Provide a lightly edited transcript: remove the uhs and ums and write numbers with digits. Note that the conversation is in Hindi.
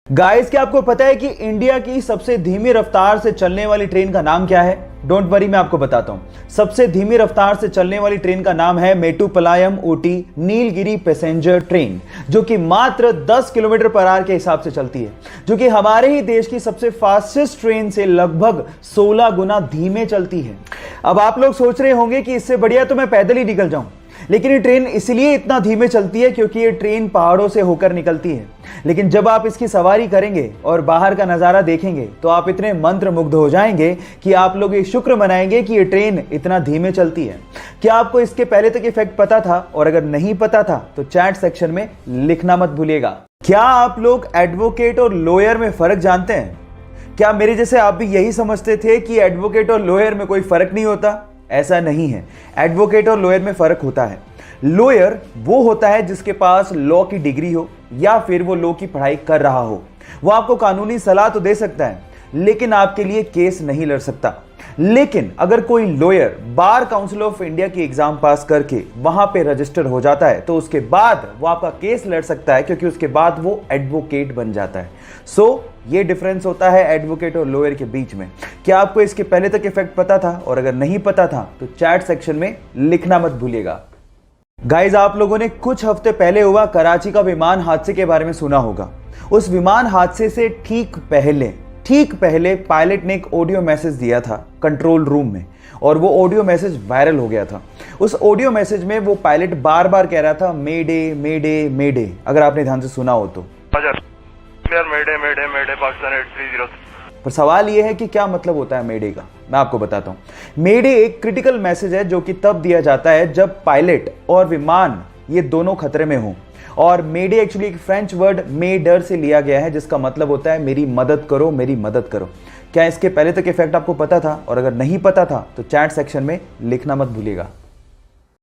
गाइस, क्या आपको पता है कि इंडिया की सबसे धीमी रफ्तार से चलने वाली ट्रेन का नाम क्या है? डोंट वरी, मैं आपको बताता हूं। सबसे धीमी रफ्तार से चलने वाली ट्रेन का नाम है मेट्टुपालयम ऊटी नीलगिरी पैसेंजर ट्रेन, जो कि मात्र 10 किलोमीटर पर आवर के हिसाब से चलती है, जो कि हमारे ही देश की सबसे फास्टेस्ट ट्रेन से लगभग 16 गुना धीमे चलती है। अब आप लोग सोच रहे होंगे कि इससे बढ़िया तो मैं पैदल ही निकल जाऊं, लेकिन ये ट्रेन इसलिए इतना धीमे चलती है क्योंकि ये ट्रेन पहाड़ों से होकर निकलती है। लेकिन जब आप इसकी सवारी करेंगे और बाहर का नजारा देखेंगे तो आप इतने मंत्रमुग्ध हो जाएंगे कि आप लोग ये शुक्र मनाएंगे कि ये ट्रेन इतना धीमे चलती है। क्या आपको इसके पहले तक इफेक्ट पता था? और अगर नहीं पता था तो चैट सेक्शन में लिखना मत भूलिएगा। क्या आप लोग एडवोकेट और लॉयर में फर्क जानते हैं? क्या मेरे जैसे आप भी यही समझते थे कि एडवोकेट और लॉयर में कोई फर्क नहीं होता? ऐसा नहीं है। एडवोकेट और लॉयर में फर्क होता है। लॉयर वो होता है जिसके पास लॉ की डिग्री हो या फिर वो लॉ की पढ़ाई कर रहा हो। वो आपको कानूनी सलाह तो दे सकता है, लेकिन आपके लिए केस नहीं लड़ सकता। लेकिन अगर कोई lawyer bar council of India की एग्जाम पास करके वहां पे रजिस्टर हो जाता है तो उसके बाद वो आपका केस लड़ सकता है, क्योंकि उसके बाद वो एडवोकेट बन जाता है। सो ये डिफरेंस होता है एडवोकेट और लॉयर के बीच में। क्या आपको इसके पहले तक इफेक्ट पता था? और अगर नहीं पता था तो चैट सेक्शन में लिखना मत भूलिएगा। गाइज, आप लोगों ने कुछ हफ्ते पहले हुआ कराची का विमान हादसे के बारे में सुना होगा। उस विमान हादसे से ठीक पहले पायलट ने एक ऑडियो मैसेज दिया था कंट्रोल रूम में, और वो ऑडियो मैसेज वायरल हो गया था। उस ऑडियो मैसेज में वो पायलट बार बार कह रहा था मेडे मेडे मेडे, अगर आपने ध्यान से सुना हो तो। मेडे मेडे मेडे पाकिस्तान 830। पर सवाल यह है कि क्या मतलब होता है मेडे का? मैं आपको बताता हूं। मेडे एक क्रिटिकल मैसेज है जो कि तब दिया जाता है जब पायलट और विमान ये दोनों खतरे में हों। और मेडे एक्चुअली एक फ्रेंच वर्ड मेडर से लिया गया है, जिसका मतलब होता है मेरी मदद करो, मेरी मदद करो। क्या इसके पहले तक इफेक्ट आपको पता था? और अगर नहीं पता था तो चैट सेक्शन में लिखना मत भूलिएगा।